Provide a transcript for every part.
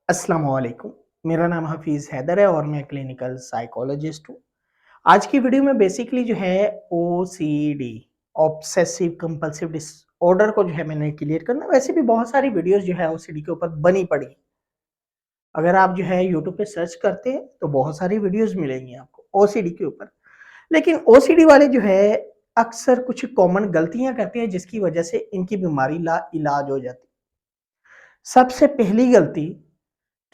अस्सलाम वालेकुम। मेरा नाम हफ़ीज़ हैदर है और मैं क्लिनिकल साइकोलॉजिस्ट हूँ। आज की वीडियो में बेसिकली जो है ओसीडी ऑब्सेसिव कंपल्सिव डिसऑर्डर को जो है मैंने क्लियर करना है। वैसे भी बहुत सारी वीडियोज़ जो है ओसीडी के ऊपर बनी पड़ी हैं। अगर आप जो है यूट्यूब पे सर्च करते हैं तो बहुत सारी वीडियोज़ मिलेंगी आपको ओसीडी के ऊपर। लेकिन ओसीडी वाले जो है अक्सर कुछ कॉमन गलतियाँ करते हैं जिसकी वजह से इनकी बीमारी लाइलाज हो जाती है। सबसे पहली गलती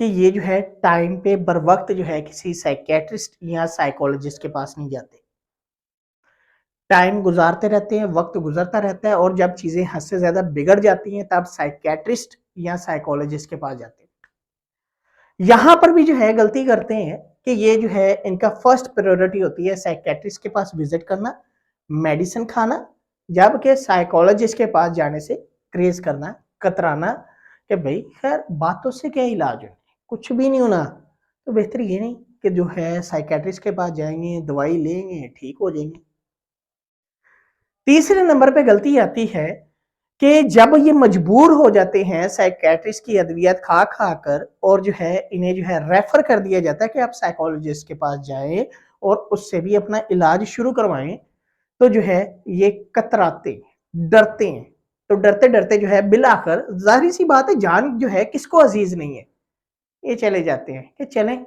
कि ये जो है टाइम पे बर वक़्त जो है किसी साइकियाट्रिस्ट या साइकोलॉजिस्ट के पास नहीं जाते। टाइम गुज़ारते रहते हैं, वक़्त गुज़रता रहता है और जब चीज़ें हद से ज़्यादा बिगड़ जाती हैं तब साइकियाट्रिस्ट या साइकोलॉजिस्ट के पास जाते हैं। यहाँ पर भी जो है गलती करते हैं कि ये जो है इनका फर्स्ट प्रायोरिटी होती है साइकियाट्रिस्ट के पास विज़िट करना, मेडिसिन खाना, जबकि साइकोलॉजिस्ट के पास जाने से ग्रेज़ करना, कतराना कि भई खैर बातों से क्या इलाज है, कुछ भी नहीं होना। तो बेहतर ये नहीं कि जो है साइकियाट्रिस्ट के पास जाएँगे, दवाई लेंगे, ठीक हो जाएँगे। तीसरे नंबर पे गलती आती है कि जब ये मजबूर हो जाते हैं साइकियाट्रिस्ट की अद्वियत खा-खा कर और जो है इन्हें जो है रेफर कर दिया जाता है कि आप साइकोलॉजिस्ट के पास जाएँ और उससे भी अपना इलाज शुरू करवाएँ, तो जो है ये कतराते हैं, डरते हैं। तो डरते-डरते जो है बिल-आखिर ज़ाहिर-सी बात है जान जो है किसको अज़ीज़ नहीं है। ये चले जाते हैं कि चलें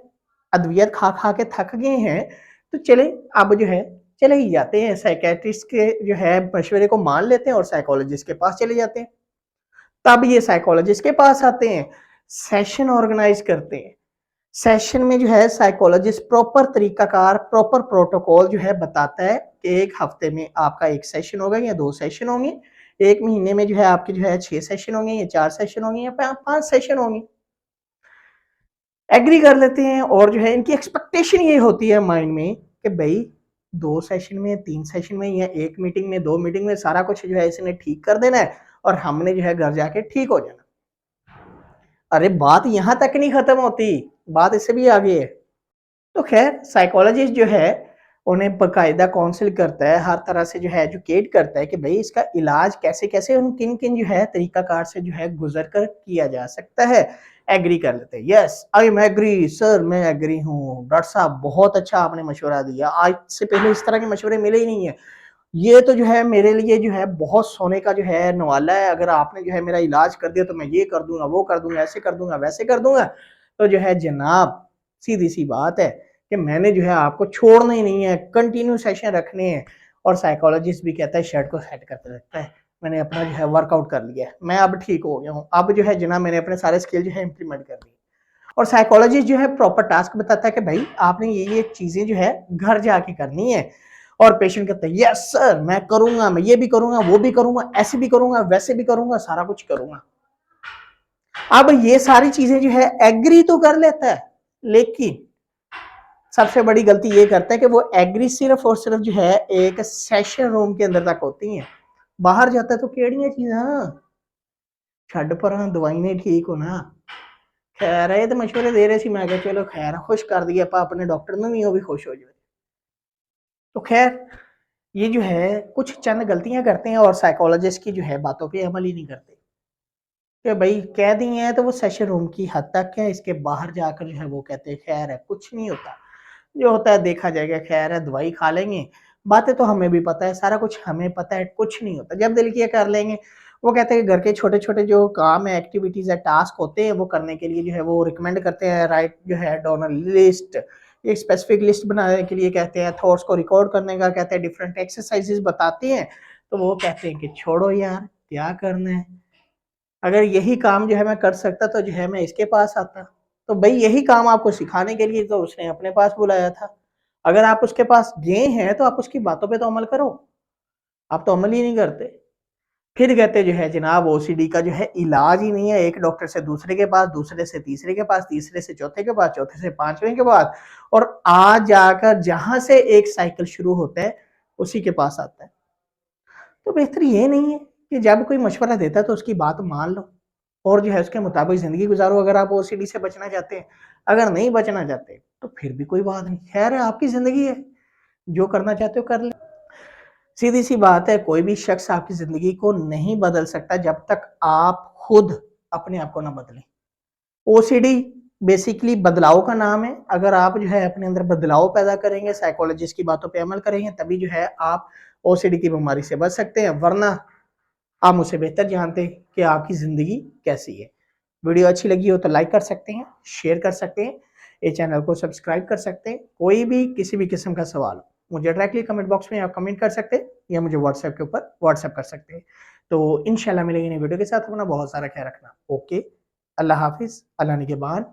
अद्वियत खा-खा के थक गए हैं, तो चलें अब जो है चले ही जाते हैं साइकियाट्रिस्ट के जो है मशवरे को मान लेते हैं और साइकोलॉजिस्ट के पास चले जाते हैं। तब ये साइकोलॉजिस्ट के पास आते हैं, सेशन ऑर्गेनाइज़ करते हैं। सेशन में जो है साइकोलॉजिस्ट प्रॉपर तरीकाकार, प्रॉपर प्रोटोकॉल जो है बताता है कि 1 हफ्ते में आपका 1 सेशन होगा या 2 सेशन होंगे। 1 महीने में जो है आपके जो है 6 सेशन होंगे या 4 सेशन होंगे या 5 सेशन होंगे। एग्री कर लेते हैं और जो है इनकी एक्सपेक्टेशन ये होती है माइंड में कि भई 2 सेशन में, 3 सेशन में या 1 मीटिंग में, 2 मीटिंग में सारा कुछ जो है इसने ठीक कर देना है और हमने जो है घर जाके ठीक हो जाना। अरे बात यहाँ तक नहीं खत्म होती, बात इससे भी आगे है। तो ख़ैर साइकोलॉजिस्ट जो है उन्हें बाकायदा काउंसल करता है, हर तरह से जो है एजुकेट करता है कि भई इसका इलाज कैसे-कैसे किन-किन जो है तरीकाकार से जो है गुज़र कर किया जा सकता है। एग्री कर लेते हैं, yes I am agree sir मैं एग्री हूँ। डॉक्टर साहब बहुत अच्छा आपने मशवरा दिया, आज से पहले इस तरह के मशवरे मिले ही नहीं है। ये तो जो है मेरे लिए जो है बहुत सोने का जो है नवाला है, अगर आपने जो है मेरा इलाज कर दिया तो मैं ये कर दूँगा, वो कर दूँगा, ऐसे कर दूँगा, वैसे कर दूँगा। तो जो है जनाब सीधी-सी बात है कि मैंने जो है आपको छोड़ना ही नहीं है, कंटिन्यू सेशन रखने हैं और साइकोलॉजिस्ट भी कहता है शर्ट को सेट करते रहता है। मैंने अपना जो है वर्कआउट कर लिया है, मैं अब ठीक हो गया हूँ। अब जो है जनाब मैंने अपने सारे स्किल जो है इम्प्लीमेंट कर लिए और साइकोलॉजिस्ट जो है प्रॉपर टास्क बताता है कि भाई आपने ये चीज़ें जो है घर जाके करनी है और पेशेंट कहता है यस सर मैं करूँगा, मैं ये भी करूँगा, वो भी करूँगा, ऐसे भी करूँगा, वैसे भी करूँगा, सारा कुछ करूँगा। अब ये सारी चीज़ें जो है एग्री तो कर लेता है, लेकिन सबसे बड़ी गलती ये करता है कि वो एग्री सिर्फ और सिर्फ जो है एक सेशन रूम के अंदर तक होती हैं। बाहर जाता है तो केड़ियां चीज़ां छड्ड परां दवाई ने ठीक होना। खैर ये तो मशवरे दे रहे सी मैं कहा चलो खैर खुश कर दिए ਆਪਾਂ अपने डॉक्टर ਨੂੰ भी वो भी खुश हो जाए। तो खैर ये जो है कुछ चंद गलतियां करते हैं और साइकोलॉजिस्ट की जो है बातों पे अमल ही नहीं करते कि भाई कह दी हैं तो वो सेशन रूम की हद तक है, इसके बाहर जाकर जो है वो कहते हैं खैर है कुछ नहीं होता, जो होता है देखा जाएगा, खैर है दवाई खा लेंगे। बातें तो हमें भी पता है, सारा कुछ हमें पता है, कुछ नहीं होता, जब दिल किया कर लेंगे। वो कहते हैं कि घर के छोटे छोटे जो काम है, एक्टिविटीज है, टास्क होते हैं, वो करने के लिए जो है वो रिकमेंड करते हैं, राइट जो है डोनर लिस्ट, एक स्पेसिफिक लिस्ट बनाने के लिए कहते हैं, थॉट्स को रिकॉर्ड करने का कहते हैं, डिफरेंट एक्सरसाइजेस बताते हैं। तो वो कहते हैं कि छोड़ो यार क्या करना है, अगर यही काम जो है मैं कर सकता तो जो है मैं इसके पास आता। तो भई यही काम आपको सिखाने के लिए तो उसने अपने पास बुलाया था। अगर आप उसके पास गए हैं तो आप उसकी बातों पे तो अमल करो। आप तो अमल ही नहीं करते। फिर कहते जो है जनाब ओसीडी का जो है इलाज ही नहीं है, एक डॉक्टर से दूसरे के पास, दूसरे से तीसरे के पास, तीसरे से चौथे के पास, चौथे से पाँचवें के पास और आज जाकर जहाँ से एक साइकिल शुरू होता है, उसी के पास आता है। तो बेहतर ये नहीं है कि जब कोई मशवरा देता है तो उसकी बात मान लो और जो है उसके मुताबिक ज़िंदगी गुज़ारो अगर आप ओसीडी से बचना चाहते हैं। अगर नहीं बचना चाहते तो फिर भी कोई बात नहीं, ख़ैर है आपकी ज़िंदगी है, जो करना चाहते हो कर लें। सीधी-सी बात है कोई भी शख़्स आपकी ज़िंदगी को नहीं बदल सकता जब तक आप खुद अपने आप को ना बदलें। ओसीडी बेसिकली बदलाव का नाम है। अगर आप जो है अपने अंदर बदलाव पैदा करेंगे, साइकोलॉजिस्ट की बातों पे अमल करेंगे, तभी जो है आप ओसीडी की बीमारी से बच सकते हैं, वरना आप मुझसे बेहतर जानते हैं कि आपकी ज़िंदगी कैसी है। वीडियो अच्छी लगी हो तो लाइक कर सकते हैं, शेयर कर सकते हैं, ये चैनल को सब्सक्राइब कर सकते हैं। कोई भी किसी भी किस्म का सवाल हो, मुझे डायरेक्टली कमेंट बॉक्स में आप कमेंट कर सकते हैं या मुझे व्हाट्सएप के ऊपर व्हाट्सएप कर सकते हैं। तो इंशाल्लाह मिलेंगे नई वीडियो के साथ। अपना बहुत सारा ख्याल रखना। ओके, अल्लाह हाफिज़, अल्लाह निगहबान।